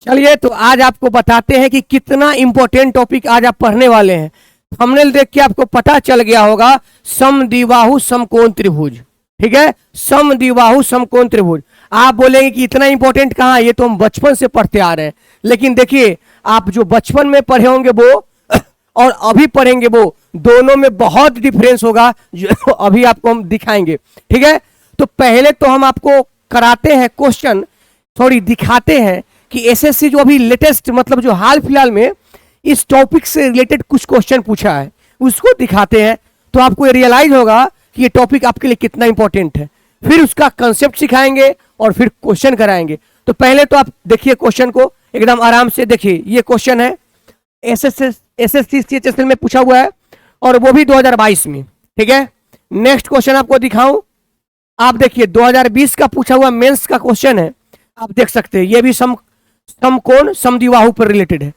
चलिए तो आज आपको बताते हैं कि कितना इंपॉर्टेंट टॉपिक आज आप पढ़ने वाले हैं। थंबनेल देख के आपको पता चल गया होगा, समद्विबाहु समकोण त्रिभुज। ठीक है, समद्विबाहु समकोण त्रिभुज। आप बोलेंगे कि इतना इंपॉर्टेंट कहाँ, ये तो हम बचपन से पढ़ते आ रहे हैं। लेकिन देखिए, आप जो बचपन में पढ़े होंगे वो और अभी पढ़ेंगे वो दोनों में बहुत डिफरेंस होगा, जो अभी आपको हम दिखाएंगे। ठीक है, तो पहले तो हम आपको कराते हैं क्वेश्चन, सॉरी दिखाते हैं कि एसएससी जो अभी लेटेस्ट मतलब जो हाल फिलहाल में इस टॉपिक से रिलेटेड कुछ क्वेश्चन पूछा है उसको दिखाते हैं, तो आपको ये रियलाइज होगा कि ये टॉपिक आपके लिए कितना इंपॉर्टेंट है। फिर उसका कंसेप्ट सिखाएंगे और फिर क्वेश्चन कराएंगे। तो पहले तो आप देखिए क्वेश्चन को एकदम आराम से देखिए। ये क्वेश्चन है एसएससी सीएचएसएल में पूछा हुआ है और वो भी 2022 में। ठीक है, नेक्स्ट क्वेश्चन आपको दिखाऊं, आप देखिए 2020 का पूछा हुआ मेंस का क्वेश्चन है, आप देख सकते हैं। ये भी समकोण समद्विबाहु पर रिलेटेड है।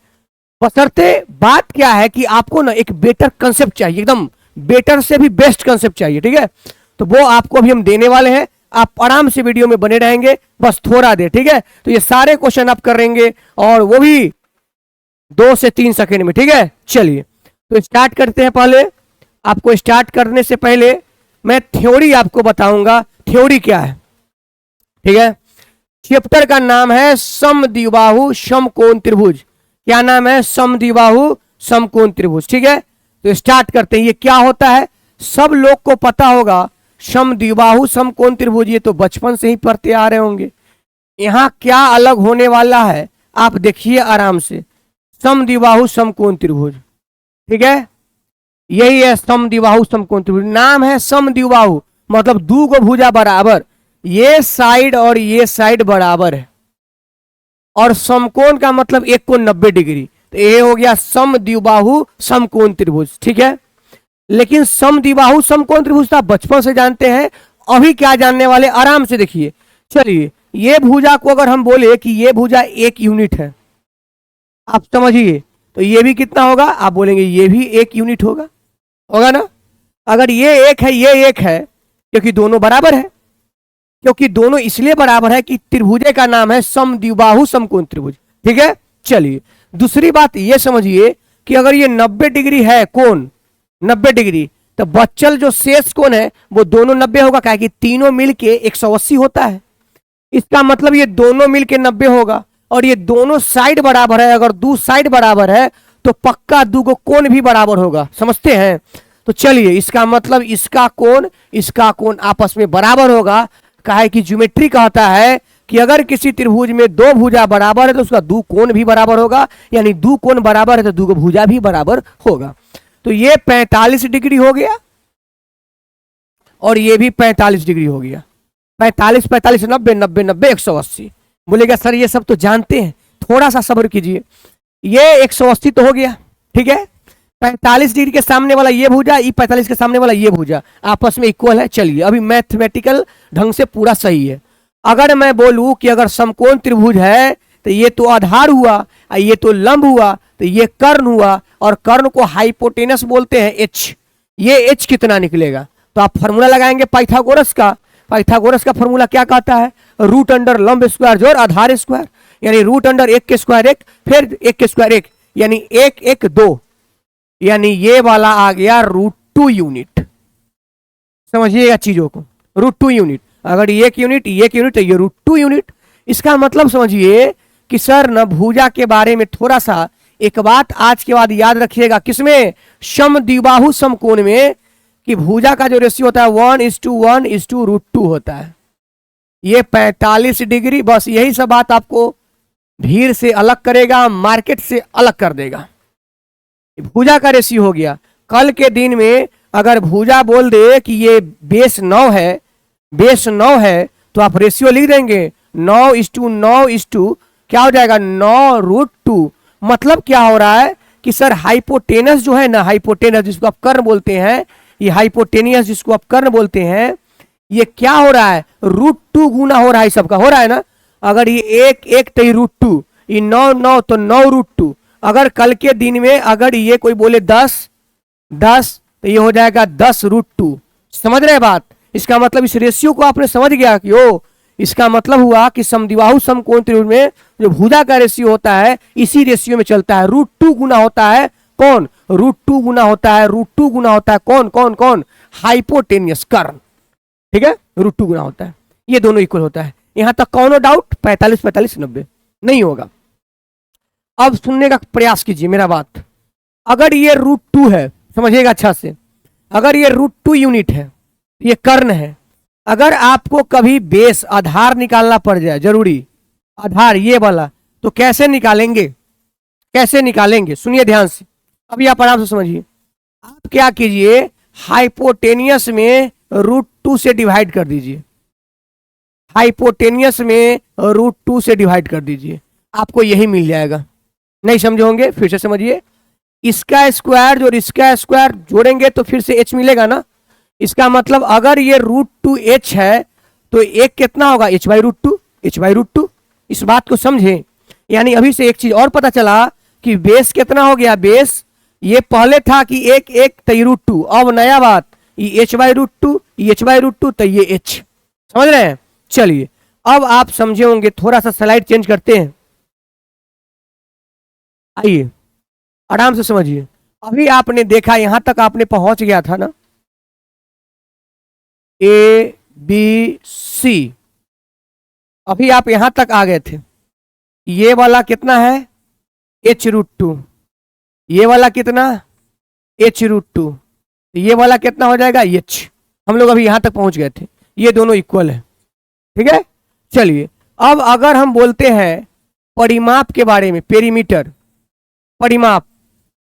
बशर्ते बात क्या है कि आपको ना एक बेटर कंसेप्ट चाहिए, एकदम बेटर से भी बेस्ट कंसेप्ट चाहिए। ठीक है, तो वो आपको अभी हम देने वाले हैं। आप आराम से वीडियो में बने रहेंगे, बस थोड़ा देर। ठीक है, तो ये सारे क्वेश्चन आप करेंगे और वो भी 2 से 3 सेकेंड में। ठीक है, चलिए तो स्टार्ट करते हैं। पहले आपको स्टार्ट करने से पहले मैं थ्योरी आपको बताऊंगा, थ्योरी क्या है। ठीक है, चैप्टर का नाम है समद्विबाहु समकोण त्रिभुज। क्या नाम है? समद्विबाहु समकोण त्रिभुज। ठीक है, तो स्टार्ट करते हैं। ये क्या होता है सब लोग को पता होगा, समद्विबाहु समकोण त्रिभुज, ये तो बचपन से ही पढ़ते आ रहे होंगे। यहाँ क्या अलग होने वाला है आप देखिए आराम से। समद्विबाहु समकोण त्रिभुज, ठीक है, यही है समद्विबाहु समकोण त्रिभुज। नाम है समद्विबाहु मतलब दो गो भुजा बराबर, ये साइड और ये साइड बराबर है। और समकोण का मतलब एक कोण 90 डिग्री, तो ये हो गया समद्विबाहु समकोण त्रिभुज। ठीक है, लेकिन समद्विबाहु समकोण त्रिभुज आप बचपन से जानते हैं, अभी क्या जानने वाले आराम से देखिए। चलिए, ये भुजा को अगर हम बोले कि ये भुजा 1 यूनिट है, आप समझिए, तो ये भी कितना होगा? आप बोलेंगे ये भी 1 यूनिट होगा, होगा ना। अगर ये 1 है, ये 1 है, क्योंकि दोनों बराबर है। क्योंकि दोनों इसलिए बराबर है कि त्रिभुज का नाम है समद्विबाहु समकोण त्रिभुज। ठीक है, चलिए दूसरी बात ये समझिए कि अगर ये 90 डिग्री है कोण, 90 डिग्री, तो बच्चल जो शेष कोण है वो दोनों 90 होगा, क्या कि तीनों मिलके 180 होता है। इसका मतलब ये दोनों मिलके 90 होगा और ये दोनों साइड बराबर है। अगर दो साइड बराबर है तो पक्का दो को कोण भी बराबर होगा, समझते हैं। तो चलिए, इसका मतलब इसका कोण आपस में बराबर होगा। कहा है कि ज्योमेट्री कहता है कि अगर किसी त्रिभुज में दो भुजा बराबर है तो उसका दो कोण भी बराबर होगा, यानी दो कोण बराबर है तो दो भुजा भी बराबर होगा। तो ये 45 डिग्री हो गया और ये भी 45 डिग्री हो गया। 45 45 90 90 90 180। बोलेगा सर ये सब तो जानते हैं, थोड़ा सा सब्र कीजिए। ये 180 तो हो गया, ठीक है। 45 डिग्री के सामने वाला ये भुजा, ये 45 के सामने वाला ये भुजा आपस में इक्वल है। चलिए, अभी मैथमेटिकल ढंग से पूरा सही है। अगर मैं बोलूं कि अगर समकोण त्रिभुज है तो ये तो आधार हुआ, ये तो लंब हुआ, तो ये कर्ण हुआ, और कर्ण को हाइपोटेनस बोलते हैं एच। ये एच कितना निकलेगा? तो आप फॉर्मूला लगाएंगे पाइथागोरस का। पाइथागोरस का फॉर्मूला क्या कहता है? रूट अंडर लंब स्क्वायर जोड़ आधार स्क्वायर, यानी रूट अंडर 1 के स्क्वायर 1 फिर 1 के स्क्वायर 1, यानी 1 1 2, यानी ये वाला आ गया √2 यूनिट। समझिएगा चीजों को, √2 यूनिट। अगर 1 यूनिट तो ये √2 यूनिट। इसका मतलब समझिए कि सर न भुजा के बारे में थोड़ा सा एक बात आज के बाद याद रखिएगा। किसमें? समद्विबाहु समकोण में, कि भुजा का जो रेशियो होता है 1:1:√2 होता है। ये 45 डिग्री, बस यही सब बात आपको भीड़ से अलग करेगा, मार्केट से अलग कर देगा। भुजा का रेशियो हो गया। कल के दिन में अगर भुजा बोल दे कि ये बेस 9 है, बेस 9 है, तो आप रेशियो लिख देंगे 9:9 क्या हो जाएगा? 9√2। मतलब क्या हो रहा है कि सर हाइपोटेनस जो है ना, हाइपोटेनस जिसको आप कर्ण बोलते हैं, ये हाइपोटेनियस जिसको आप कर्ण बोलते हैं, ये क्या हो रहा है? √2 गुना हो रहा है, सबका हो रहा है ना। अगर ये 1 1 तो ये √2, ये 9 9 तो 9√2। अगर कल के दिन में अगर ये कोई बोले 10 10 तो ये हो जाएगा 10√2। समझ रहे बात? इसका मतलब इस रेशियो को आपने समझ गया कि ओ इसका मतलब हुआ कि समद्विबाहु समकोण त्रिभुज में जो भुजा का रेशियो होता है इसी रेशियो में चलता है। √2 गुना होता है कौन? √2 गुना होता है, √2 गुना होता है कौन कौन कौन? हाइपोटेनियस कर्ण। ठीक है, √2 गुना होता है, ये दोनों इक्वल होता है। यहां तक कौन डाउट? 45 45 90 नहीं होगा। अब सुनने का प्रयास कीजिए मेरा बात। अगर ये √2 है, समझिएगा अच्छा से, अगर ये √2 यूनिट है, ये कर्ण है, अगर आपको कभी बेस आधार निकालना पड़ जाए, जरूरी आधार ये वाला, तो कैसे निकालेंगे? कैसे निकालेंगे? सुनिए ध्यान से, अभी आप आराम से समझिए। आप क्या कीजिए, हाइपोटेनियस में √2 से डिवाइड कर दीजिए, हाइपोटेनियस में √2 से डिवाइड कर दीजिए, आपको यही मिल जाएगा। नहीं समझे होंगे, फिर से समझिए। इसका स्क्वायर और इसका स्क्वायर जोड़ेंगे तो फिर से h मिलेगा ना। इसका मतलब अगर ये √2h है तो एक कितना होगा? h/√2, h/√2। इस बात को समझे। यानी अभी से एक चीज और पता चला कि बेस कितना हो गया। बेस ये पहले था कि एक एक तय √2, अब नया बात ये h/√2, ये h/√2 तो ये h। समझ रहे हैं? चलिए अब आप समझे होंगे, थोड़ा सा स्लाइड चेंज करते हैं। आइए आराम से समझिए। अभी आपने देखा, यहां तक आपने पहुंच गया था ना, ABC, अभी आप यहां तक आ गए थे। ये वाला कितना है? h√2, ये वाला कितना? h√2, ये वाला कितना हो जाएगा? h। हम लोग अभी यहां तक पहुंच गए थे, ये दोनों इक्वल है। ठीक है, चलिए अब अगर हम बोलते हैं परिमाप के बारे में, पेरीमीटर, परिमाप,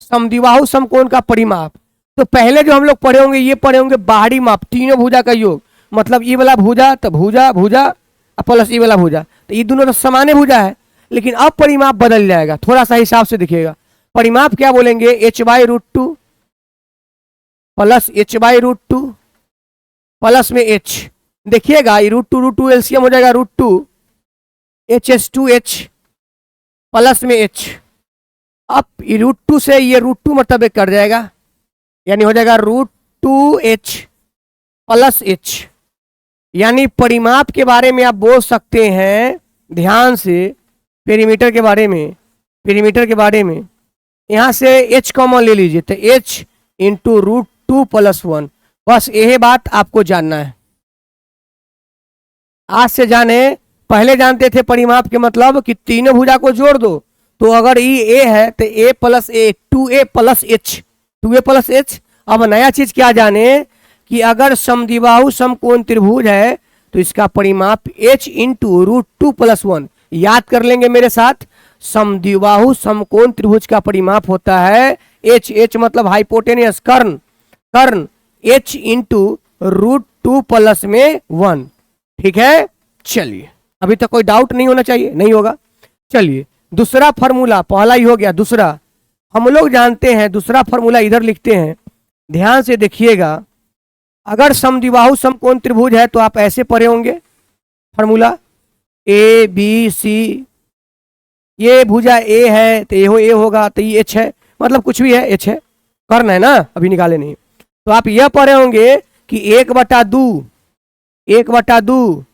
समद्विबाहु समकोण का परिमाप, तो पहले जो हम लोग पढ़े होंगे ये पढ़े होंगे बाहरी माप, तीनों भुजा का योग, मतलब ये वाला भुजा तो भुजा भुजा प्लस ये वाला भुजा, तो ये दोनों तो समान भुजा है। लेकिन अब परिमाप बदल जाएगा, थोड़ा सा हिसाब से दिखेगा। परिमाप क्या बोलेंगे? h/√2 प्लस h/√2 प्लस में h। देखिएगा ये √2 एलसीएम हो जाएगा √2, hs2h प्लस में h। अब √2 से ये √2 मतलब एक कट जाएगा, यानी हो जाएगा √2h प्लस h। यानी परिमाप के बारे में आप बोल सकते हैं ध्यान से, पेरीमीटर के बारे में, पेरीमीटर के बारे में यहां से h कॉमन ले लीजिए तो h इंटू √2 + 1। बस यही बात आपको जानना है, आज से जाने। पहले जानते थे परिमाप के मतलब कि तीनों भुजा को जोड़ दो, तो अगर ये a है तो a + a, 2a + h, 2a + h। अब नया चीज क्या जाने कि अगर समद्विबाहु समकोण त्रिभुज है तो इसका परिमाप h इंटू √2 + 1। याद कर लेंगे मेरे साथ, समद्विबाहु समकोण त्रिभुज का परिमाप होता है h, h मतलब हाइपोटेनियस कर्ण, कर्ण h इंटू √2 + में 1। ठीक है, चलिए अभी तक कोई डाउट नहीं होना चाहिए, नहीं होगा। चलिए दूसरा फॉर्मूला, पहला ही हो गया, दूसरा हम लोग जानते हैं। दूसरा फॉर्मूला इधर लिखते हैं, ध्यान से देखिएगा। अगर समद्विबाहु समकोण त्रिभुज है तो आप ऐसे पढ़े होंगे फॉर्मूला ABC, ये भुजा A है तो ये होगा, तो ये H है, मतलब कुछ भी है H है, कर्ण है ना, अभी निकाले नहीं। तो आप यह पढ़े होंगे कि 1/2, 1/2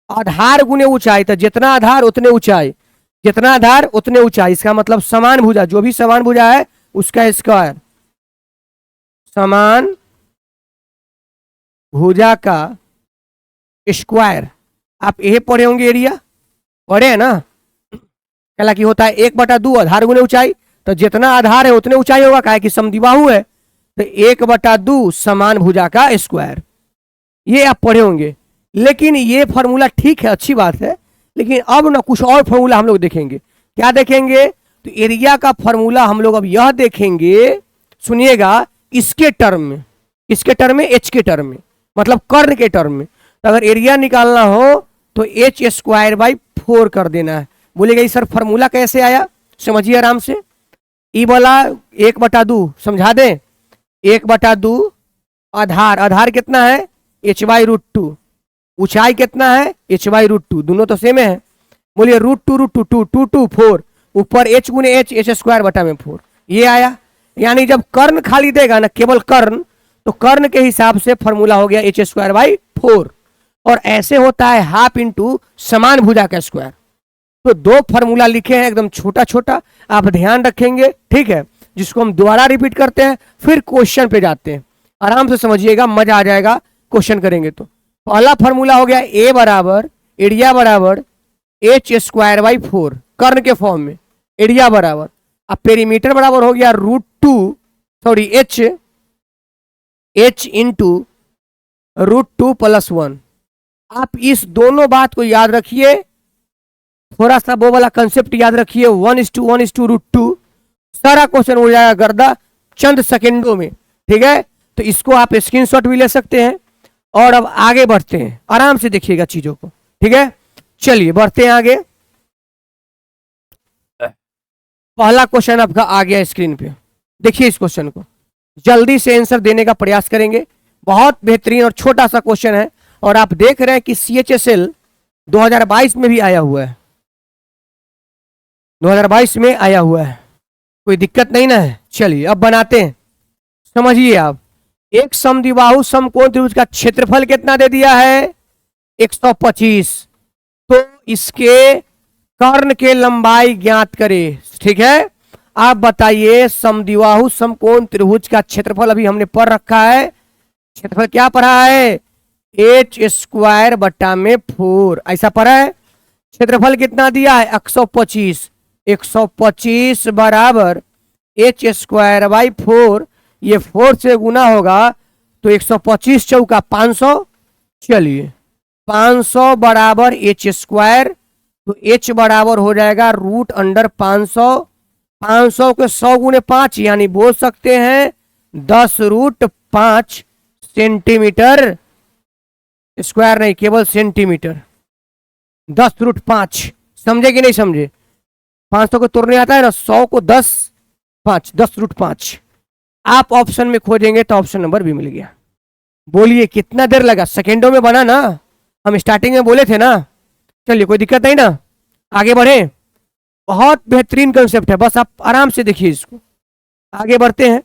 आधार गुने ऊंचाई, तो जितना आधार उतने ऊंचाई, जितना आधार उतने ऊंचाई। इसका मतलब समान भुजा, जो भी समान भुजा है उसका स्क्वायर, समान भुजा का स्क्वायर। आप यही पढ़े होंगे, एरिया पढ़े है ना। हालांकि होता है 1/2 आधार गुने ऊंचाई, तो जितना आधार है उतने ऊंचाई होगा, काहे कि समद्विबाहु है, तो 1/2 समान भुजा का स्क्वायर, ये आप पढ़े होंगे। लेकिन ये फॉर्मूला ठीक है, अच्छी बात है, लेकिन अब ना कुछ और फॉर्मूला हम लोग देखेंगे। क्या देखेंगे? तो एरिया का फॉर्मूला हम लोग अब यह देखेंगे, सुनिएगा, इसके टर्म में, इसके टर्म में, h के टर्म में, मतलब कर्ण के टर्म में। तो अगर एरिया निकालना हो तो h²/4 कर देना है। बोलेगा सर फॉर्मूला कैसे आया? समझिए आराम से। ई वाला 1/2 समझा दें, 1/2 आधार, आधार कितना है? h/√2, ऊंचाई कितना है? h/√2, दोनों तो सेम है। बोलिए √2 2 2 4, ऊपर h गुने h, h²/4, ये आया। यानी जब कर्ण खाली देगा ना, केवल कर्ण, तो कर्ण के हिसाब से फॉर्मूला हो गया h²/4। और ऐसे होता है हाफ इंटू समान भुजा का स्क्वायर। तो दो फॉर्मूला लिखे हैं एकदम छोटा छोटा, आप ध्यान रखेंगे, ठीक है, जिसको हम दोबारा रिपीट करते हैं, फिर क्वेश्चन पे जाते हैं। आराम से समझिएगा, मजा आ जाएगा क्वेश्चन करेंगे तो। पहला फॉर्मूला हो गया ए बराबर एरिया बराबर एच स्क्वायर बाई 4, कर्ण के फॉर्म में एरिया बराबर, अब पेरीमीटर बराबर हो गया √2 सॉरी एच इंटू √2 + 1। आप इस दोनों बात को याद रखिए, थोड़ा सा वो वाला कंसेप्ट याद रखिए, 1:1:√2, सारा क्वेश्चन हो जाएगा गर्दा चंद सेकेंडों में, ठीक है। तो इसको आप स्क्रीनशॉट भी ले सकते हैं। और अब आगे बढ़ते हैं, आराम से देखिएगा चीजों को, ठीक है। चलिए बढ़ते हैं आगे। पहला क्वेश्चन आपका आ गया स्क्रीन पे, देखिए इस क्वेश्चन को, जल्दी से आंसर देने का प्रयास करेंगे। बहुत बेहतरीन और छोटा सा क्वेश्चन है, और आप देख रहे हैं कि CHSL 2022 में भी आया हुआ है, 2022 में आया हुआ है, कोई दिक्कत नहीं ना है। चलिए अब बनाते हैं, समझिए आप। एक समद्विबाहु समकोण त्रिभुज का क्षेत्रफल कितना दे दिया है? 125। तो इसके कर्ण के लंबाई ज्ञात करें, ठीक है। आप बताइए समद्विबाहु समकोण त्रिभुज का क्षेत्रफल अभी हमने पढ़ रखा है, क्षेत्रफल क्या पढ़ा है? h²/4, ऐसा पढ़ा है। क्षेत्रफल कितना दिया है? 125। 125 बराबर h²/4, ये 4 से गुना होगा तो 125 चौका 500। चलिए 500 बराबर h², तो h बराबर हो जाएगा √500। 500 के 100 गुने 5, यानी बोल सकते हैं 10√5 सेंटीमीटर स्क्वायर, नहीं केवल सेंटीमीटर, 10√5। समझे कि नहीं समझे? 500 को तोड़ने आता है ना, 100 को 10√5। आप ऑप्शन में खोजेंगे तो ऑप्शन नंबर भी मिल गया। बोलिए कितना देर लगा? सेकेंडों में बना ना, हम स्टार्टिंग में बोले थे ना। चलिए कोई दिक्कत नहीं ना, आगे बढ़े। बहुत बेहतरीन कंसेप्ट है, बस आप आराम से देखिए इसको। आगे बढ़ते हैं।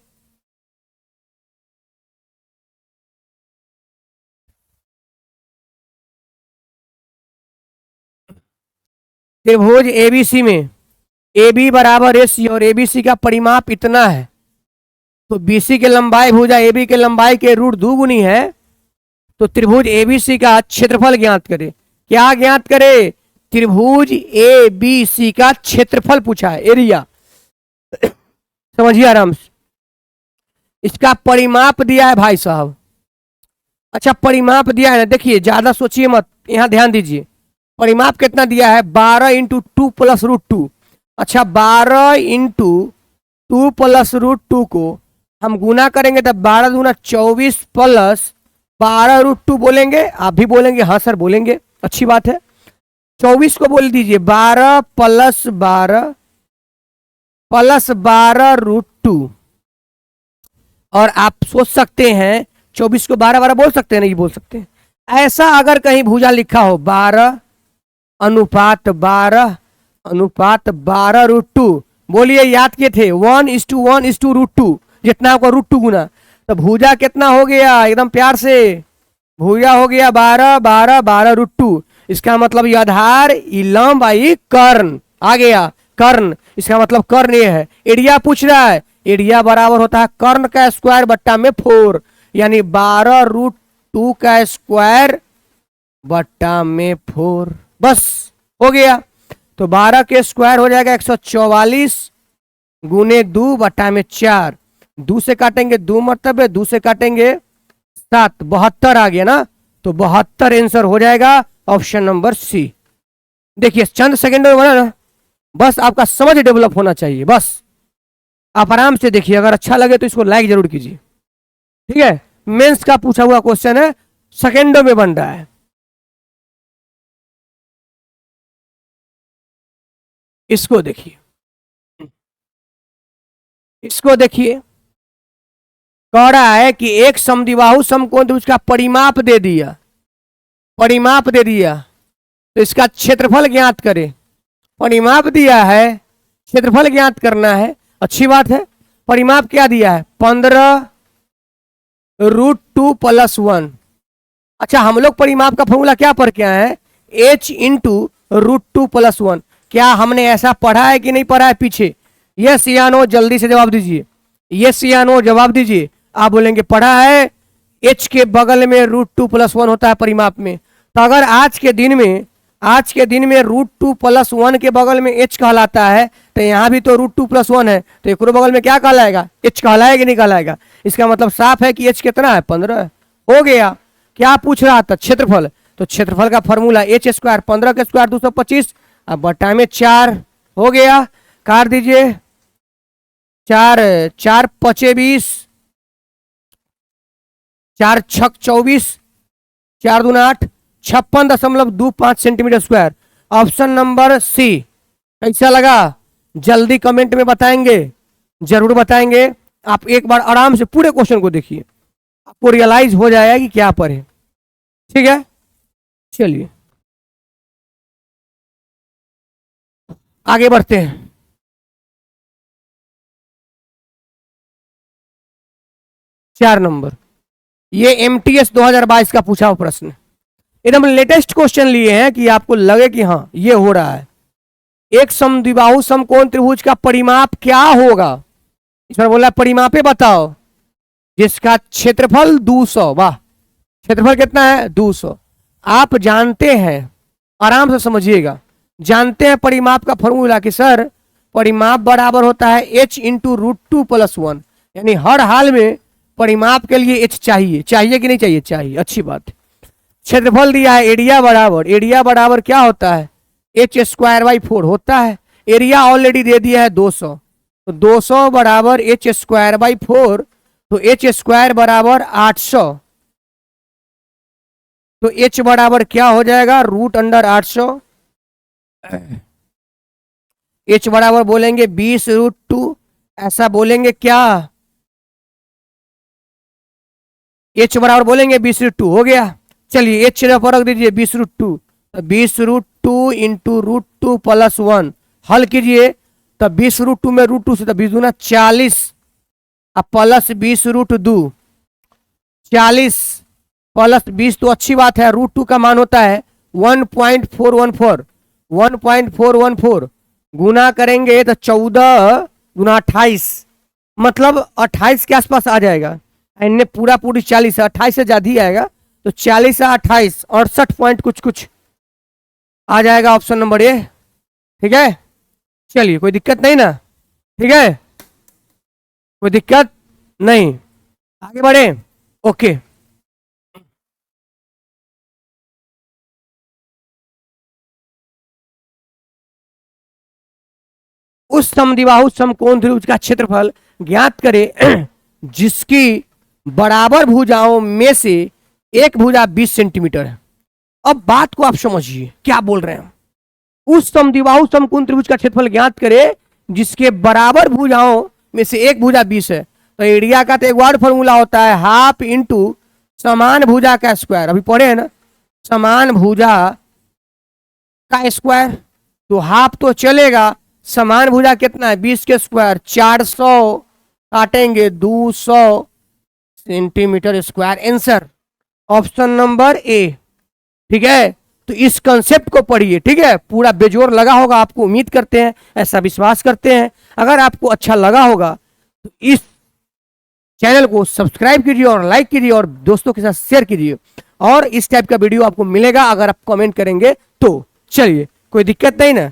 त्रिभुज ABC में AB बराबर AC और ABC का परिमाप इतना है, तो BC के लंबाई भुजा AB के लंबाई के √2 गुनी है। तो त्रिभुज ABC का क्षेत्रफल ज्ञात करे। क्या ज्ञात करे? त्रिभुज ABC का क्षेत्रफल पूछा है, एरिया। समझिए आराम से। इसका परिमाप दिया है भाई साहब। अच्छा परिमाप दिया है ना, देखिए ज्यादा सोचिए मत, यहां ध्यान दीजिए। परिमाप कितना दिया है? 12 × 2 + √2। अच्छा 12 × 2 + √2 को हम गुना करेंगे तब 12 दूना 24 प्लस 12√2 बोलेंगे। आप भी बोलेंगे हाँ सर बोलेंगे, अच्छी बात है। 24 को बोल दीजिए 12 + 12 + 12√2। और आप सोच सकते हैं 24 को 12 बोल सकते हैं, नहीं बोल सकते। ऐसा अगर कहीं भुजा लिखा हो 12:12 बोलिए याद किए थे 1:1:√2, जितना आपको √2 गुना, तो भुजा कितना हो गया? एकदम प्यार से, भुजा हो गया 12:12 इसका मतलब ये आधार, लंब आई कर्ण, आ गया कर्ण, इसका मतलब कर्ण ये है। एरिया पूछ रहा है, एरिया बराबर होता है कर्ण का स्क्वायर बट्टा में 4, यानी 12√2 का स्क्वायर बट्टा में 4, बस हो गया। तो 12 के स्क्वायर हो जाएगा 144 गुने 2 बट्टा में 4। 2 से काटेंगे 2 मरतबे, 2 से काटेंगे 7, 72 आ गया ना। तो 72 आंसर हो जाएगा ऑप्शन नंबर सी। देखिए चंद सेकंडों में बना ना, बस आपका समझ डेवलप होना चाहिए, बस आप आराम से देखिए। अगर अच्छा लगे तो इसको लाइक जरूर कीजिए, ठीक है। मेंस का पूछा हुआ क्वेश्चन है, सेकंडों में बन रहा है। इसको देखिए, इसको देखिए, कह रहा है कि एक समद्विबाहु समकोण त्रिभुज का परिमाप दे दिया, परिमाप दे दिया, तो इसका क्षेत्रफल ज्ञात करें। परिमाप दिया है, क्षेत्रफल ज्ञात करना है, अच्छी बात है। परिमाप क्या दिया है? 15√2 + 1। अच्छा, हम लोग परिमाप का फॉर्मूला क्या पढ़ के आए हैं? h into √2+1। क्या हमने ऐसा पढ़ा है कि नहीं पढ़ा है पीछे? यस या नो, जल्दी से जवाब दीजिए। यस या नो जवाब दीजिए। आप बोलेंगे पढ़ा है, h के बगल में √2+1 होता है परिमाप में। तो अगर आज के दिन में √2+1 के बगल में h कहलाता है, तो यहाँ भी तो √2+1 है, तो एक बगल में क्या कहलाएगा? h कहलाएगा कि नहीं कहलाएगा? इसका मतलब साफ है कि h कितना है? 15 हो गया। क्या पूछ रहा था? क्षेत्रफल। तो क्षेत्रफल का फॉर्मूला h स्क्वायर, 15 का स्क्वायर 225, अब बटा में 4 हो गया। काट दीजिए, 4 4 5 20, 4 6 24, 4 दूना 8, 56.25 centimetre square. Option number C. कैसा लगा? जल्दी कमेंट में बताएंगे, जरूर बताएंगे। आप एक बार आराम से पूरे क्वेश्चन को देखिए, आपको रियलाइज हो जाएगा कि क्या पढ़े। ठीक है, चलिए आगे बढ़ते हैं। चार नंबर, ये MTS 2022 का पूछा हुआ प्रश्न, एकदम लेटेस्ट क्वेश्चन लिए हैं कि आपको लगे कि हाँ ये हो रहा है। एक समद्विबाहु समकोण त्रिभुज का परिमाप क्या होगा? इसमें बोला परिमापे बताओ, जिसका क्षेत्रफल 200। वाह, क्षेत्रफल कितना है? 200। आप जानते हैं, आराम से समझिएगा, जानते हैं परिमाप का फॉर्मूला कि सर परिमाप बराबर होता है h इंटू √2+1, यानी हर हाल में परिमाप के लिए h चाहिए। चाहिए कि नहीं चाहिए? चाहिए, अच्छी बात। क्षेत्रफल दिया है, एरिया बराबर क्या होता है? h²/4 होता है। एरिया ऑलरेडी दे दिया है 200, तो 200 बराबर h²/4, तो h² बराबर 800, तो h बराबर क्या हो जाएगा? √800। h बराबर बोलेंगे 20√2, ऐसा बोलेंगे क्या? h बराबर बोलेंगे 20√2 हो गया। चलिए h पर रख दीजिए 20√2, 20√2 इंटू √2+1 हल कीजिए, तब 20√2 में √2 से, तब 20 दूना 40, अब प्लस 20√2, 40 प्लस 20 तो अच्छी बात है। √2 का मान होता है 1.414, 1.414 गुना करेंगे तो 14 गुना 28, मतलब 28 के आसपास आ जाएगा। इनने पूरा पूरी 40 है, 28 से ज्यादा ही आएगा, तो 40 से 28 68 पॉइंट कुछ आ जाएगा ऑप्शन नंबर ए। ठीक है, चलिए कोई दिक्कत नहीं ना? ठीक है, कोई दिक्कत नहीं, आगे बढ़े। ओके, उस समद्विबाहु समकोण त्रिभुज का क्षेत्रफल ज्ञात करें जिसकी बराबर भुजाओं में से एक भुजा 20 सेंटीमीटर है। अब बात को आप समझिए, क्या बोल रहे हैं? उस समद्विबाहु समकोण त्रिभुज का क्षेत्रफल ज्ञात करें जिसके बराबर भुजाओं में से एक भुजा 20 है। तो एरिया का तो एक वर्ड फॉर्मूला होता है हाफ इंटू समान भुजा का स्क्वायर, अभी पढ़े हैं ना, समान भुजा का स्क्वायर। तो हाफ तो चलेगा, समान भुजा कितना है? 20 के स्क्वायर, 400 काटेंगे 200 centimetre square. Answer option number A. ठीक है, तो इस कंसेप्ट को पढ़िए। ठीक है, पूरा बेजोर लगा होगा आपको, उम्मीद करते हैं, ऐसा विश्वास करते हैं। अगर आपको अच्छा लगा होगा तो इस चैनल को सब्सक्राइब कीजिए और लाइक कीजिए और दोस्तों के साथ शेयर कीजिए, और इस टाइप का वीडियो आपको मिलेगा अगर आप कमेंट करेंगे तो। चलिए, कोई दिक्कत नहीं ना?